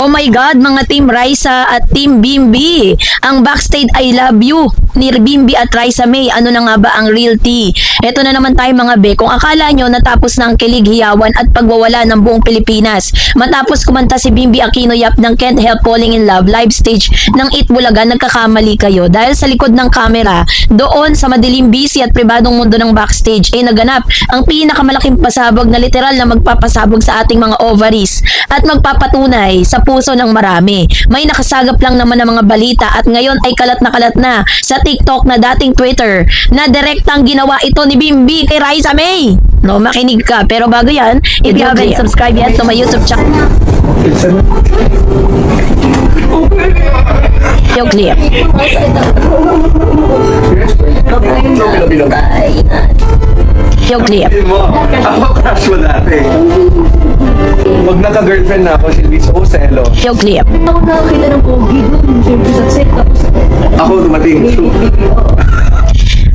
Oh my God, mga Team Raisa at Team Bimbi. Ang backstage I love you ni Bimbi at Raisa May. Ano na nga ba ang real tea? Ito na naman tayo mga be. Kung akala nyo natapos na ang kilig, hiyawan at pagwawala ng buong Pilipinas matapos kumanta si Bimbi Aquino Yap ng Can't Help Falling in Love live stage ng Eat Bulaga, nagkakamali kayo. Dahil sa likod ng kamera, doon sa madilim, busy at pribadong mundo ng backstage ay naganap ang pinakamalaking pasabog na literal na magpapasabog sa ating mga ovaries at magpapatunay sa puso ng marami. May nakasagap lang naman ng mga balita at ngayon ay kalat na sa TikTok na dating Twitter na direktang ginawa ito ni Bimbi kay Raisa May. No, makinig ka. Pero bago yan, if you haven't subscribed yet to my YouTube channel, yung clip. Yung clip. Ako crush mo dati. Pag naka-girlfriend na ako, she'll be so selo. Yung clip. Ako nakakita ng pogi doon, siyempre sa set, tapos Ako dumating.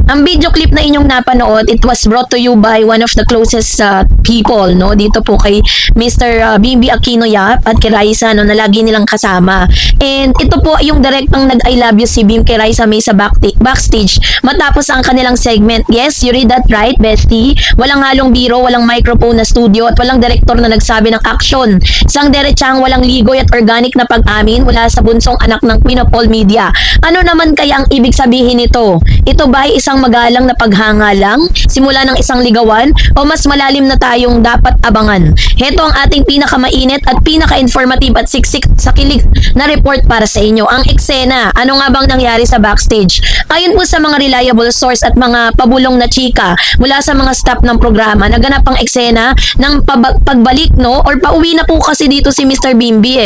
Ang video clip na inyong napanood, it was brought to you by one of the closest people, no? Dito po kay Mr. Bimbi Aquino Yap at kay Raisa, no, na lagi nilang kasama. And ito po yung direktang nag-I love you si Bim kay Raisa May sa backstage matapos ang kanilang segment. Yes, you read that right, bestie. Walang halong biro, walang microphone na studio at walang director na nagsabi ng action. Isang derechang walang ligoy at organic na pag-amin mula sa bunsong anak ng Queen of All Media. Ano naman kaya ang ibig sabihin nito? Ito ba ay isang magalang na paghanga lang? Simula ng isang ligawan? O mas malalim na tayong dapat abangan? Heto ang ating pinakamainit at pinaka-informative at siksik sa kilig na report para sa inyo. Ang eksena, ano nga bang nangyari sa backstage? Ayon po sa mga reliable source at mga pabulong na chika mula sa mga staff ng programa, naganap ang eksena ng pagbalik, no? Or pauwi na po kasi dito si Mr. Bimbi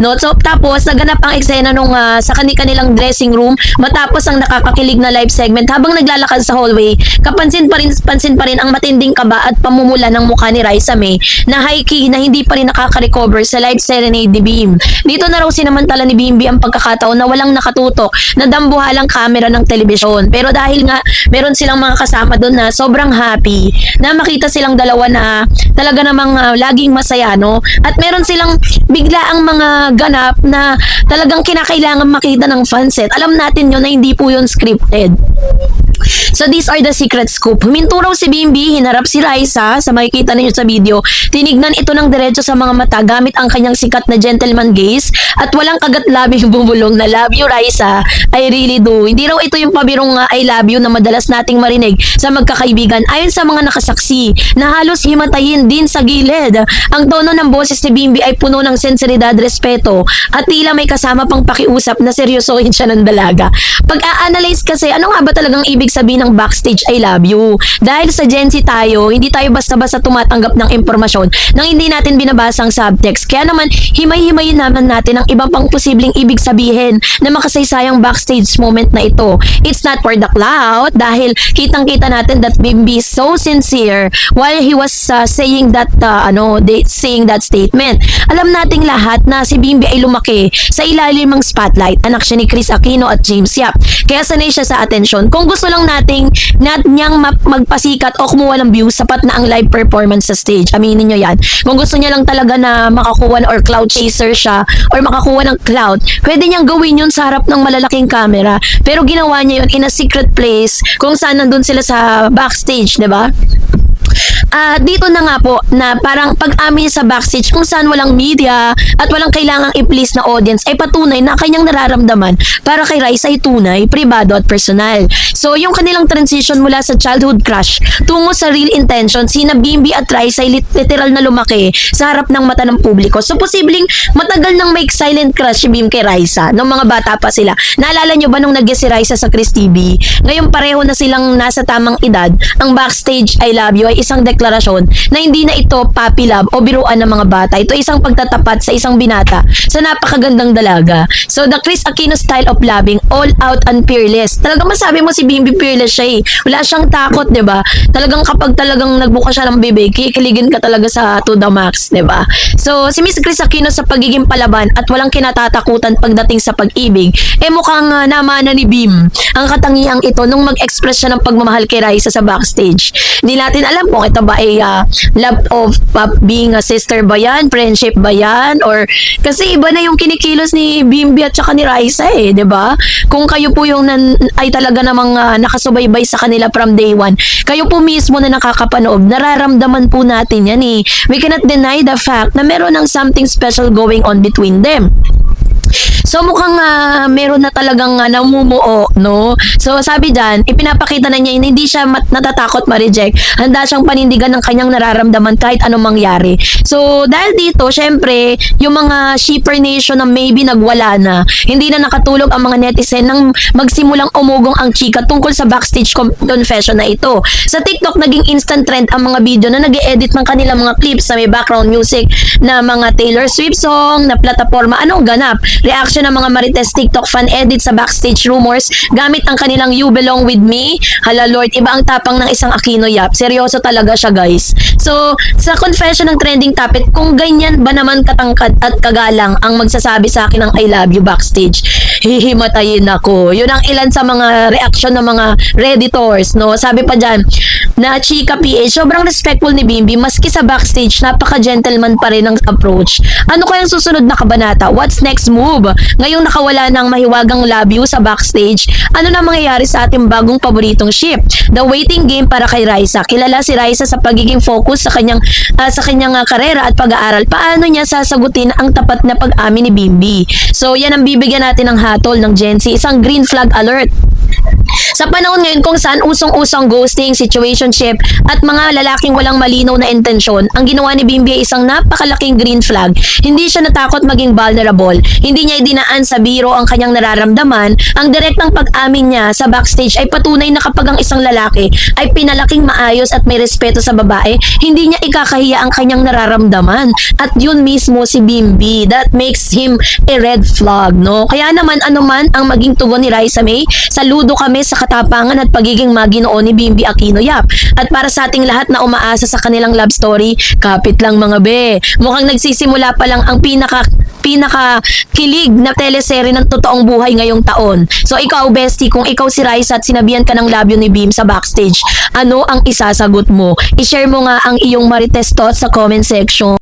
no? So, tapos naganap ang eksena nung sa kanilang dressing room matapos ang nakakakilig na live segment. Habang naglalakad sa hallway, pansin pa rin ang matinding kaba at pamumula ng mukha ni Raisa May na high key na hindi pa rin nakaka-recover sa live serenade ni Bim. Dito na raw sinamantala ni Bimbi ang pagkakataon na walang nakatutok na dambuhalang camera ng telebisyon. Pero dahil nga meron silang mga kasama doon na sobrang happy na makita silang dalawa na talaga namang laging masaya, no? At meron silang biglaang mga ganap na talagang kinakailangan makita ng fanset. Alam natin yun na hindi po yun scripted. So these are the secret scoop. Huminto raw si Bimbi, hinarap si Raisa sa makikita ninyo sa video. Tinignan ito ng diretso sa mga mata gamit ang kanyang sikat na gentleman gaze at walang kagat-labing bumulong na love you Raisa, I really do. Hindi raw ito yung pabirong I love you na madalas nating marinig sa magkakaibigan. Ayon sa mga nakasaksi na halos himatayin din sa gilid. Ang tono ng boses ni Bimbi ay puno ng sensibilidad, respeto at tila may kasama pang pakiusap na seryosohin siya ng dalaga. Pag-a-analyze kasi, ano nga ba talagang ibig sabihin ng backstage I love you? Dahil sa Gen Z tayo, hindi tayo basta-basta tumatanggap ng impormasyon nang hindi natin binabasang subtext. Kaya naman, himay-himayin naman natin ang iba pang posibleng ibig sabihin na makasaysayang backstage moment na ito. It's not for the clout dahil kitang-kita natin that Bimbi is so sincere while he was saying that statement. Alam nating lahat na si Bimbi ay lumaki sa ilalim ng spotlight. Anak siya ni Chris Aquino at James Yap. Kaya sanay siya sa atensyon. Kung gusto lang niyang magpasikat o kumuha ng views, sapat na ang live performance sa stage. Aminin nyo yan. Kung gusto niya lang talaga na makakuha or cloud chaser siya or makakuha ng cloud, pwede niyang gawin yun sa harap ng malalaking camera. Pero ginawa niya yun in a secret place kung saan nandun sila sa backstage, diba? Dito na nga po na parang pag-amin sa backstage kung saan walang media at walang kailangang i-please na audience ay patunay na kanyang nararamdaman para kay Raisa ay tunay, pribado at personal. So yung kanilang transition mula sa childhood crush tungo sa real intention, sina Bimbi at Raisa ay literal na lumaki sa harap ng mata ng publiko. So posibleng matagal nang may silent crush si Bim kay Raisa nung mga bata pa sila. Naalala nyo ba nung nag-guest si Raisa sa Chris TV? Ngayon pareho na silang nasa tamang edad. Ang backstage I love you ay isang deklarasyon na hindi na ito puppy love o biruan ng mga bata. Ito isang pagtatapat sa isang binata sa napakagandang dalaga. So the Chris Aquino style of loving, all out and fearless. Talaga masabi mo si Bimbi fearless fearless siya eh. Wala siyang takot, 'di ba? Talagang kapag talagang nagbuka siya ng bibig, kikiligin ka talaga sa to the max, 'di ba? So, si Miss Chris Aquino sa pagiging palaban at walang kinatatakutan pagdating sa pag-ibig, mukhang namana ni Bim ang katangiang ito nung mag-express siya ng pagmamahal kay Raisa sa backstage. Hindi natin alam kung ito ba ay love of being a sister ba yan, friendship ba yan, or kasi iba na yung kinikilos ni Bimbi at saka ni Raisa 'di ba? Kung kayo po yung ay talaga namang nakasubaybay sa kanila from day one, kayo po mismo na nakakapanood, nararamdaman po natin yan eh. We cannot deny the fact na meron ng something special going on between them. So mukhang meron na talagang namumuo, no? So sabi diyan, ipinapakita na niya na hindi siya natatakot ma-reject. Handa siyang panindigan ng kanyang nararamdaman kahit anong mangyari. So dahil dito, syempre, yung mga shipper nation na maybe nagwala na, hindi na nakatulog ang mga netizen nang magsimulang umugong ang chika tungkol sa backstage confession na ito. Sa TikTok, naging instant trend ang mga video na nag-e-edit ng kanilang mga clips na may background music na mga Taylor Swift song, na plataforma. Anong ganap? Reaction ng mga Marites TikTok fan edit sa backstage rumors gamit ang kanilang You Belong With Me. Hala Lord, iba ang tapang ng isang Aquino Yap. Seryoso talaga siya, guys. So, sa confession ng trending topic, kung ganyan ba naman katangkad at kagalang ang magsasabi sa akin ng I love you backstage, hihimatayin ako. Yun ang ilan sa mga reaction ng mga redditors, no? Sabi pa dyan, na Chika PH, sobrang respectful ni Bimbi, maski sa backstage, napaka-gentleman pa rin ang approach. Ano kayang susunod na kabanata? What's next move? Ngayong nakawala ng mahiwagang love you sa backstage, ano na mangyayari sa ating bagong paboritong ship? The waiting game para kay Raisa. Kilala si Raisa sa pagiging focus sa kanyang karera at pag-aaral. Paano niya sasagutin ang tapat na pag-amin ni Bimbi? So, yan ang bibigyan natin ng hatol ng Gen Z. Isang green flag alert. Sa panahon ngayon kung saan usong-usong ghosting, situationship at mga lalaking walang malinaw na intensyon, ang ginawa ni Bimbi ay isang napakalaking green flag. Hindi siya natakot maging vulnerable. Hindi niya idinaan sa biro ang kanyang nararamdaman. Ang direktang pag-amin niya sa backstage ay patunay na kapag ang isang lalaki ay pinalaking maayos at may respeto sa babae, hindi niya ikakahiya ang kanyang nararamdaman. At yun mismo si Bimbi. That makes him a red flag, no? Kaya naman anuman ang maging tugon ni Raisa May, saludo kami sa katapangan at pagiging maginoo ni Bimbi Aquino Yap. At para sa ating lahat na umaasa sa kanilang love story, kapit lang mga be. Mukhang nagsisimula pa lang ang pinaka-kilig na teleserye ng totoong buhay ngayong taon. So ikaw, bestie, kung ikaw si Raisa at sinabihan ka ng love you ni Bim sa backstage, ano ang isasagot mo? I-share mo nga ang iyong Marites thoughts sa comment section.